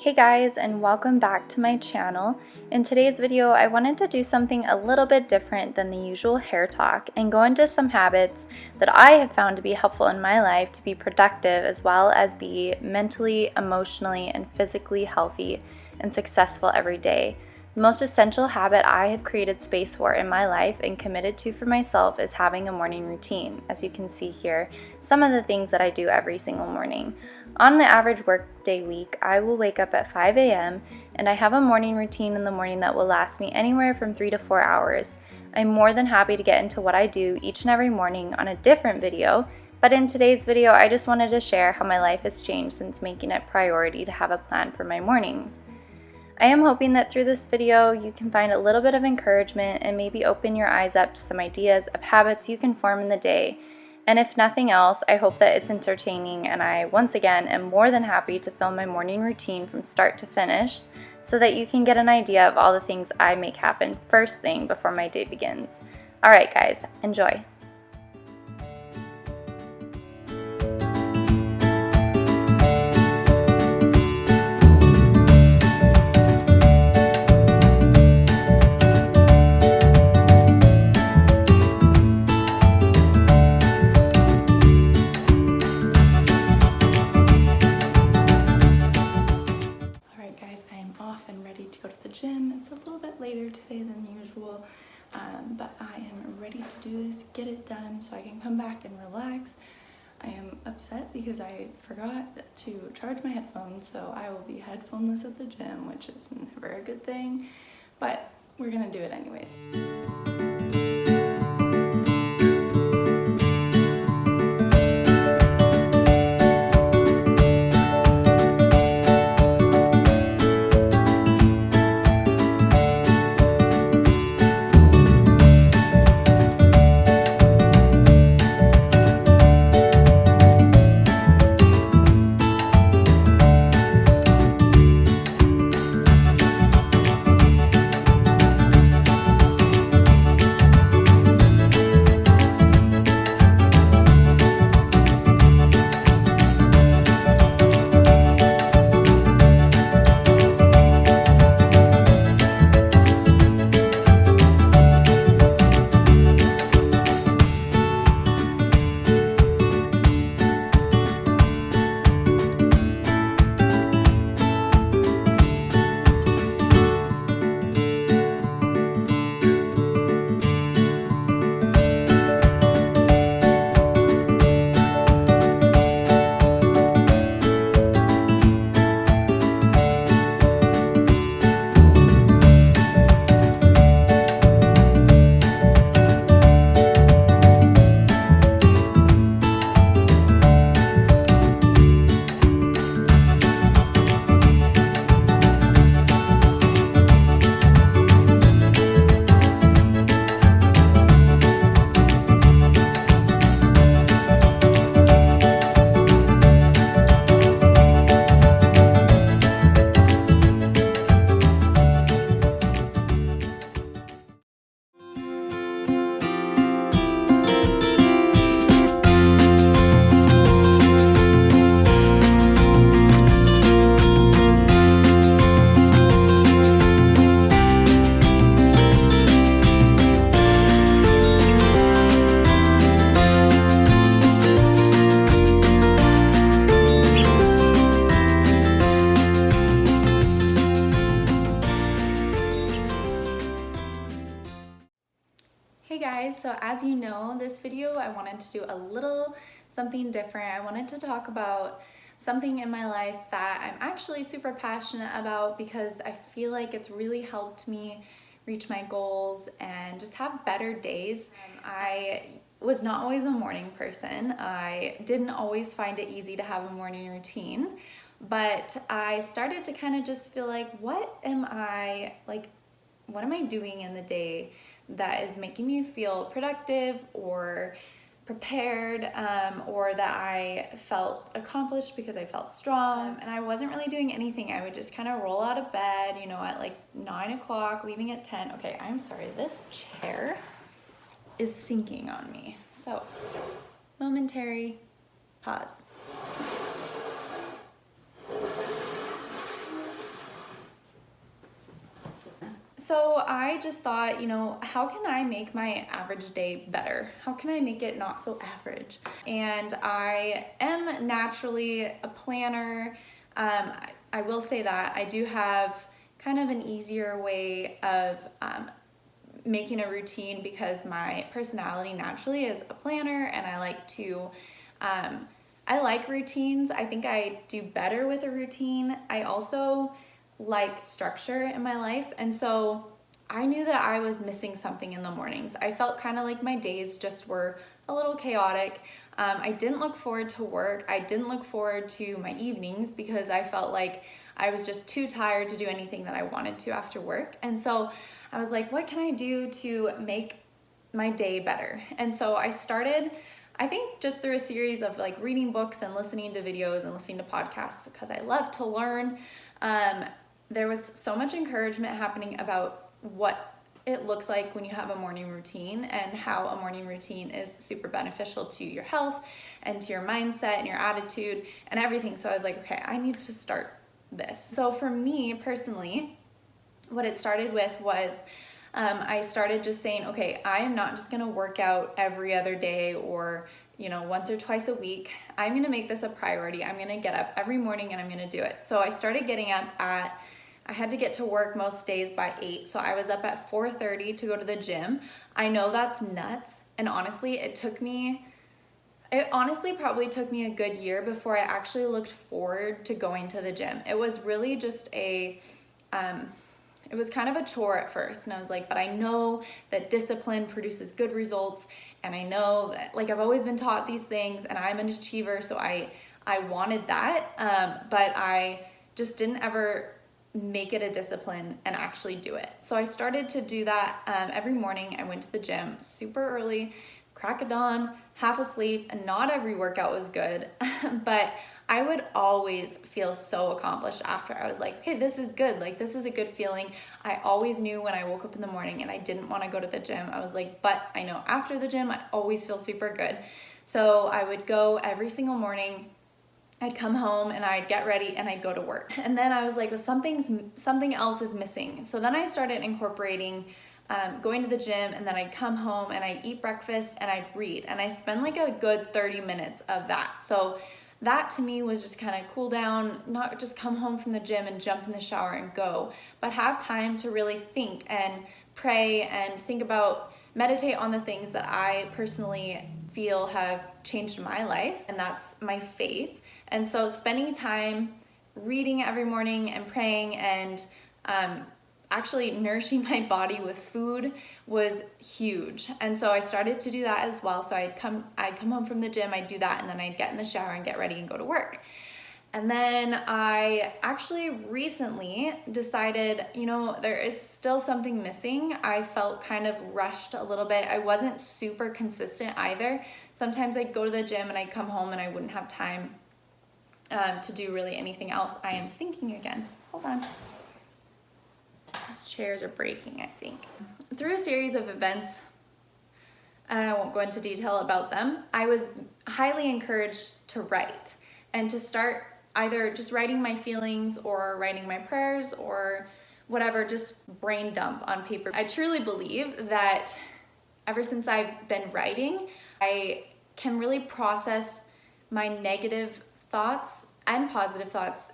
Hey guys, and welcome back to my channel. In today's video, I wanted to do something a little bit different than the usual hair talk and go into some habits that I have found to be helpful in my life to be productive as well as be mentally, emotionally, and physically healthy and successful every day. The most essential habit I have created space for in my life and committed to for myself is having a morning routine. As you can see here, some of the things that I do every single morning. On the average workday week, I will wake up at 5 a.m. and I have a morning routine in the morning that will last me anywhere from 3 to 4 hours. I'm more than happy to get into what I do each and every morning on a different video, but in today's video, I just wanted to share how my life has changed since making it priority to have a plan for my mornings. I am hoping that through this video, you can find a little bit of encouragement and maybe open your eyes up to some ideas of habits you can form in the day. And if nothing else, I hope that it's entertaining, and I, once again, am more than happy to film my morning routine from start to finish so that you can get an idea of all the things I make happen first thing before my day begins. All right, guys, enjoy. Gym. It's a little bit later today than usual, but I am ready to do this, get it done so I can come back and relax. I am upset because I forgot to charge my headphones, so I will be headphoneless at the gym, which is never a good thing, but we're gonna do it anyways. Hey guys, so as you know, this video I wanted to do a little something different. I wanted to talk about something in my life that I'm actually super passionate about because I feel like it's really helped me reach my goals and just have better days. I was not always a morning person. I didn't always find it easy to have a morning routine, but I started to kind of just feel like, what am I doing in the day that is making me feel productive or prepared, or that I felt accomplished because I felt strong. And I wasn't really doing anything. I would just kind of roll out of bed, you know, at like 9 o'clock, leaving at 10. Okay, I'm sorry, this chair is sinking on me. So, momentary pause. So I just thought, how can I make my average day better? How can I make it not so average? And I am naturally a planner. I will say that I do have kind of an easier way of making a routine because my personality naturally is a planner, and I like to I like routines. I think I do better with a routine. I also like structure in my life, and so I knew that I was missing something in the mornings. I felt kind of like my days just were a little chaotic. I didn't look forward to work. I didn't look forward to my evenings because I felt like I was just too tired to do anything that I wanted to after work. And so I was like, what can I do to make my day better? And so I started, I think, just through a series of like reading books and listening to videos and listening to podcasts because I love to learn. There was so much encouragement happening about what it looks like when you have a morning routine and how a morning routine is super beneficial to your health and to your mindset and your attitude and everything. So I was like, okay, I need to start this. So for me personally, what it started with was I started just saying, okay, I am not just gonna work out every other day or once or twice a week. I'm gonna make this a priority. I'm gonna get up every morning and I'm gonna do it. So I started getting up I had to get to work most days by 8, so I was up at 4:30 to go to the gym. I know that's nuts, and honestly, it honestly probably took me a good year before I actually looked forward to going to the gym. It was really just it was kind of a chore at first, and I was like, but I know that discipline produces good results, and I know that, like, I've always been taught these things, and I'm an achiever, so I wanted that, but I just didn't ever make it a discipline and actually do it. So I started to do that every morning. I went to the gym super early, crack of dawn, half asleep, and not every workout was good, but I would always feel so accomplished after. I was like, okay, this is good. Like, this is a good feeling. I always knew when I woke up in the morning and I didn't want to go to the gym, I was like, but I know after the gym, I always feel super good. So I would go every single morning. I'd come home and I'd get ready and I'd go to work. And then I was like, well, something else is missing. So then I started incorporating going to the gym, and then I'd come home and I'd eat breakfast and I'd read. And I spend like a good 30 minutes of that. So that to me was just kind of cool down, not just come home from the gym and jump in the shower and go, but have time to really think and pray and meditate on the things that I personally feel have changed my life, and that's my faith. And so spending time reading every morning and praying and actually nourishing my body with food was huge. And so I started to do that as well. So I'd come home from the gym, I'd do that, and then I'd get in the shower and get ready and go to work. And then I actually recently decided, there is still something missing. I felt kind of rushed a little bit. I wasn't super consistent either. Sometimes I'd go to the gym and I'd come home and I wouldn't have time to do really anything else. I am sinking again. Hold on. These chairs are breaking, I think. Through a series of events, and I won't go into detail about them, I was highly encouraged to write and to start either just writing my feelings or writing my prayers or whatever, just brain dump on paper. I truly believe that ever since I've been writing, I can really process my negative thoughts and positive thoughts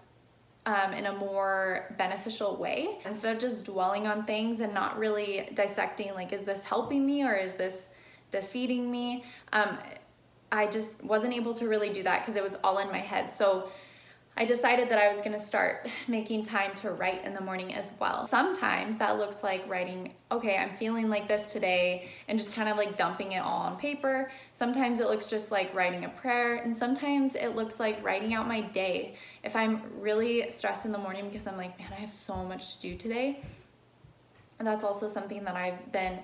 in a more beneficial way, instead of just dwelling on things and not really dissecting, like, is this helping me or is this defeating me? I just wasn't able to really do that because it was all in my head. So I decided that I was gonna start making time to write in the morning as well. Sometimes that looks like writing, okay, I'm feeling like this today, and just kind of like dumping it all on paper. Sometimes it looks just like writing a prayer, and sometimes it looks like writing out my day. If I'm really stressed in the morning because I'm like, man, I have so much to do today, that's also something that I've been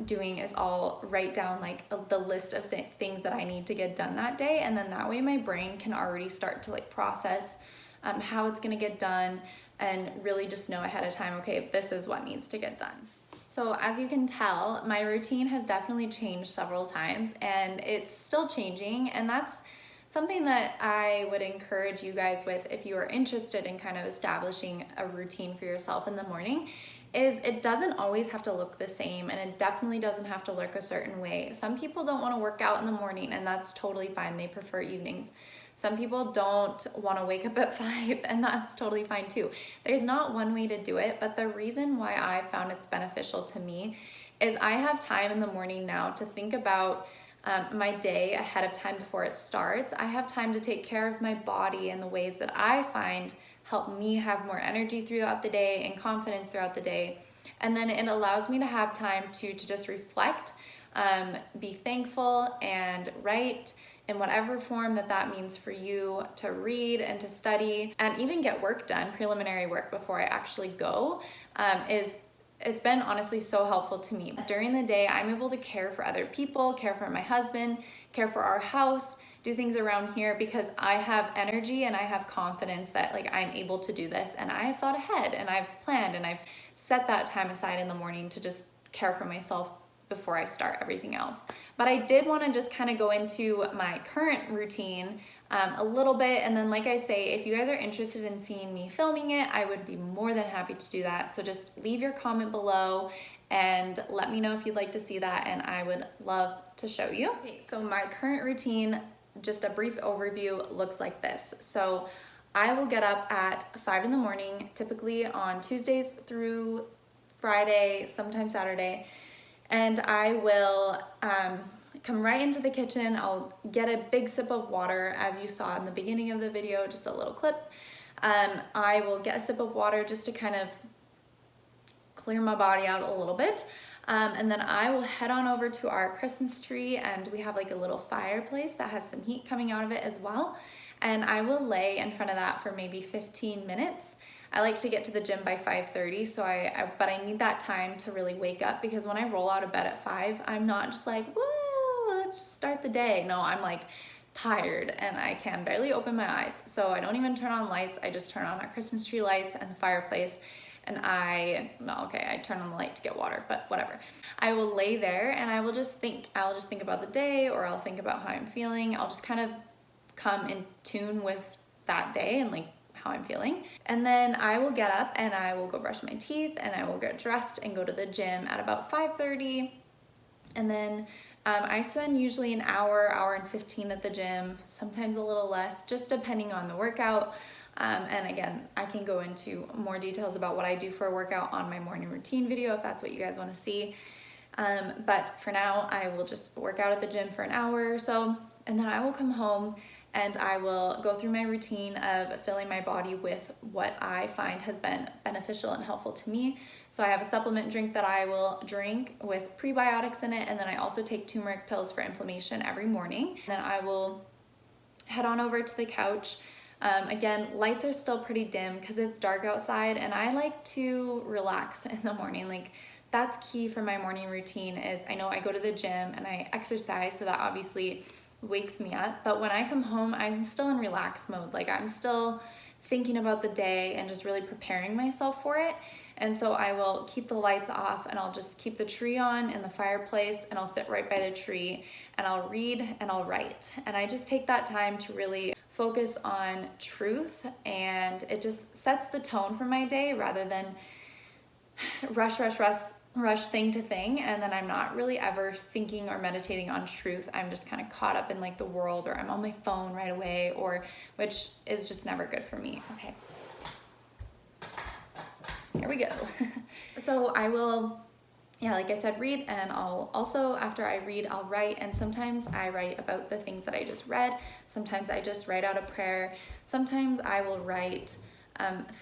doing, is I'll write down like the list of things that I need to get done that day, and then that way my brain can already start to like process how it's gonna get done, and really just know ahead of time, okay, this is what needs to get done. So as you can tell, my routine has definitely changed several times, and it's still changing, and that's something that I would encourage you guys with if you are interested in kind of establishing a routine for yourself in the morning, is it doesn't always have to look the same, and it definitely doesn't have to look a certain way. Some people don't want to work out in the morning, and that's totally fine. They prefer evenings. Some people don't want to wake up at 5, and that's totally fine too. There's not one way to do it, but the reason why I found it's beneficial to me is I have time in the morning now to think about my day ahead of time before it starts. I have time to take care of my body in the ways that I find help me have more energy throughout the day and confidence throughout the day. And then it allows me to have time to just reflect, be thankful, and write in whatever form that means for you, to read and to study and even get work done, preliminary work before I actually go, it's been honestly so helpful to me. During the day, I'm able to care for other people, care for my husband, care for our house, do things around here because I have energy and I have confidence that like I'm able to do this, and I have thought ahead and I've planned and I've set that time aside in the morning to just care for myself before I start everything else. But I did want to just kind of go into my current routine a little bit, and then like I say, if you guys are interested in seeing me filming it, I would be more than happy to do that. So just leave your comment below and let me know if you'd like to see that, and I would love to show you. Okay, so my current routine, just a brief overview, looks like this. So I will get up at 5 in the morning, typically on Tuesdays through Friday, sometimes Saturday, and I will come right into the kitchen. I'll get a big sip of water, as you saw in the beginning of the video, just a little clip. I will get a sip of water just to kind of clear my body out a little bit. And then I will head on over to our Christmas tree, and we have like a little fireplace that has some heat coming out of it as well. And I will lay in front of that for maybe 15 minutes. I like to get to the gym by 5:30, so but I need that time to really wake up, because when I roll out of bed at 5, I'm not just like, woo, let's start the day. No, I'm like tired and I can barely open my eyes. So I don't even turn on lights. I just turn on our Christmas tree lights and the fireplace, and I turn on the light to get water, but whatever. I will lay there and I will just think. I'll just think about the day, or I'll think about how I'm feeling. I'll just kind of come in tune with that day and like how I'm feeling. And then I will get up and I will go brush my teeth, and I will get dressed and go to the gym at about 5:30. And then I spend usually an hour and 15 at the gym, sometimes a little less, just depending on the workout. And again, I can go into more details about what I do for a workout on my morning routine video if that's what you guys want to see. But for now, I will just work out at the gym for an hour or so, and then I will come home and I will go through my routine of filling my body with what I find has been beneficial and helpful to me. So I have a supplement drink that I will drink with prebiotics in it, and then I also take turmeric pills for inflammation every morning. Then I will head on over to the couch. Again, lights are still pretty dim because it's dark outside, and I like to relax in the morning. Like, that's key for my morning routine. Is I know I go to the gym and I exercise, so that obviously wakes me up, but when I come home, I'm still in relax mode. Like, I'm still thinking about the day and just really preparing myself for it. And so I will keep the lights off, and I'll just keep the tree on in the fireplace, and I'll sit right by the tree and I'll read and I'll write. And I just take that time to really focus on truth, and it just sets the tone for my day rather than rush thing to thing, and then I'm not really ever thinking or meditating on truth. I'm just kind of caught up in like the world, or I'm on my phone right away, which is just never good for me. Okay, here we go. So I will, like I said, read, and I'll also, after I read, I'll write. And sometimes I write about the things that I just read. Sometimes I just write out a prayer. Sometimes I will write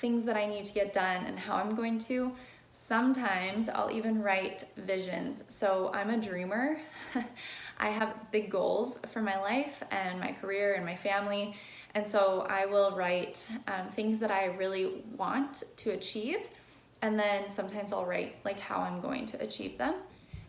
things that I need to get done and how I'm going to. Sometimes I'll even write visions. So I'm a dreamer. I have big goals for my life and my career and my family. And so I will write things that I really want to achieve. And then sometimes I'll write like how I'm going to achieve them.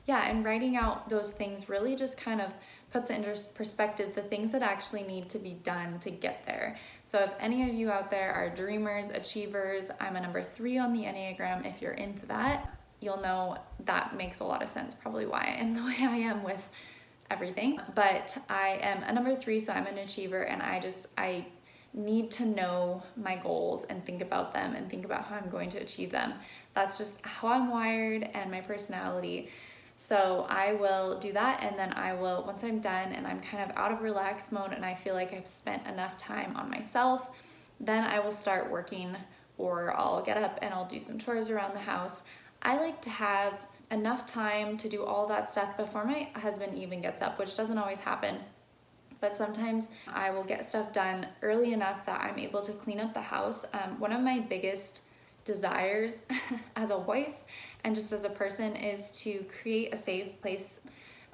Yeah, and writing out those things really just kind of puts into perspective the things that actually need to be done to get there. So if any of you out there are dreamers, achievers, I'm a number 3 on the Enneagram. If you're into that, you'll know that makes a lot of sense, probably why I am the way I am with everything. But I am a number 3, so I'm an achiever, and I need to know my goals and think about them and think about how I'm going to achieve them. That's just how I'm wired and my personality. So I will do that, and then I will, once I'm done and I'm kind of out of relaxed mode and I feel like I've spent enough time on myself, then I will start working, or I'll get up and I'll do some chores around the house. I like to have enough time to do all that stuff before my husband even gets up, which doesn't always happen. But sometimes I will get stuff done early enough that I'm able to clean up the house. One of my biggest desires as a wife and just as a person is to create a safe place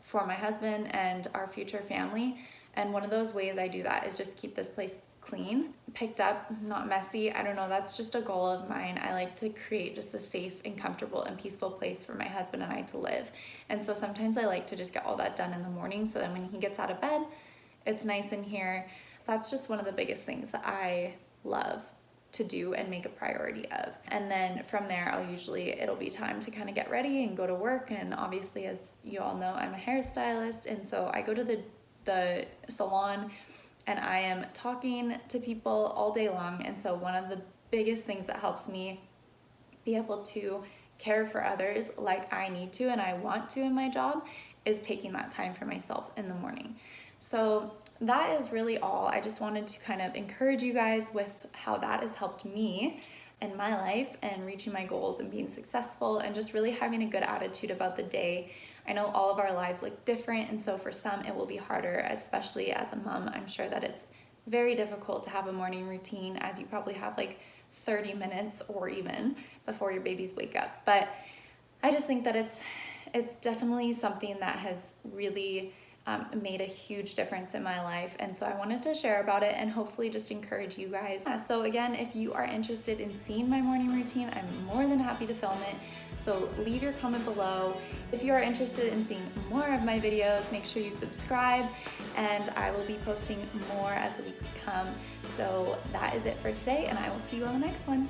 for my husband and our future family. And one of those ways I do that is just keep this place clean, picked up, not messy. I don't know, that's just a goal of mine. I like to create just a safe and comfortable and peaceful place for my husband and I to live. And so sometimes I like to just get all that done in the morning, so then when he gets out of bed, it's nice in here. That's just one of the biggest things that I love to do and make a priority of. And then from there, it'll be time to kind of get ready and go to work. And obviously, as you all know, I'm a hairstylist, and so I go to the salon and I am talking to people all day long. And so one of the biggest things that helps me be able to care for others like I need to and I want to in my job is taking that time for myself in the morning. So that is really all. I just wanted to kind of encourage you guys with how that has helped me in my life and reaching my goals and being successful and just really having a good attitude about the day. I know all of our lives look different, and so for some it will be harder, especially as a mom. I'm sure that it's very difficult to have a morning routine, as you probably have like 30 minutes or even before your babies wake up. But I just think that it's definitely something that has really made a huge difference in my life, and so I wanted to share about it and hopefully just encourage you guys. So again, if you are interested in seeing my morning routine, I'm more than happy to film it, so leave your comment below. If you are interested in seeing more of my videos, make sure you subscribe, and I will be posting more as the weeks come. So that is it for today, and I will see you on the next one.